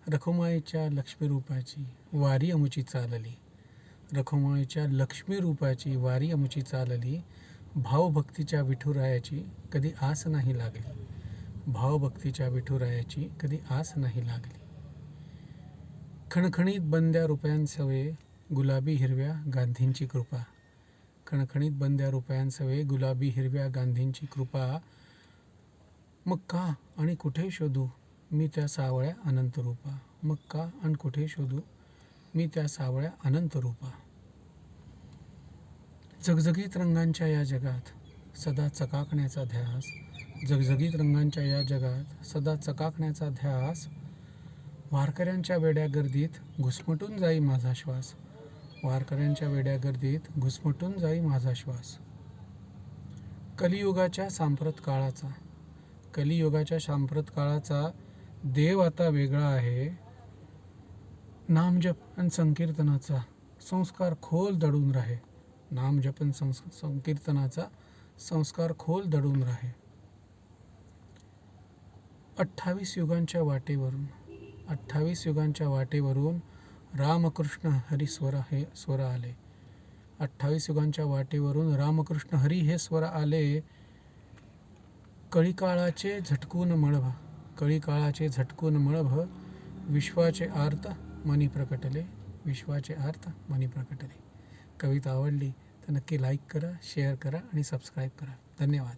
रखुमाईच्या लक्ष्मी रूपाची वारी अमुची चालली, रखुमाईच्या लक्ष्मी रूपाची वारी अमुची चालली, भावभक्तीच्या विठुरायाची कधी आस नाही लागली, भावभक्तीच्या विठुरायाची कधी आस नाही लागली. खणखणीत बंद्या रुपयांसवे गुलाबी हिरव्या गांधींची कृपा, खणखणीत बंद्या रुपयांसवे गुलाबी हिरव्या गांधींची कृपा, मग का आणि कुठे शोधू मी त्या सावळ्या अनंत रूपा, मग का आणि कुठे शोधू मी त्या सावळ्या अनंत रूपा. झगझगीत रंगांच्या या जगात सदा चकाकण्याचा ध्यास, झगझगीत रंगांच्या या जगात सदा चकाकण्याचा ध्यास, वारकऱ्यांच्या वेड्या गर्दीत घुसमटून जाई माझा श्वास, वारकऱ्यांच्या वेड्या गर्दीत घुसमटून जाई माझा श्वास. कलियुगाच्या सांप्रत काळाचा, कलियुगाच्या सांप्रत काळाचा देव आता वेगळा आहे, नामजप आणि संकीर्तनाचा संस्कार खोल दडून राहे, नामजप आणि संकीर्तनाचा संस्कार खोल दडून राहे. 28 युगांच्या वाटेवरून, 28 युगांच्या वाटेवरून रामकृष्ण हरी स्वर आले, 28 युगांच्या वाटेवरून रामकृष्ण हरी हे स्वर आले. कळीकाळाचे झटकून मळभ, कळीकाळाचे झटकून मळभ, विश्वाचे आर्त मनी प्रकटले, विश्वाचे आर्त मनी प्रकटले. कविता आवडली तर नक्की लाईक करा, शेअर करा आणि सबस्क्राईब करा. धन्यवाद.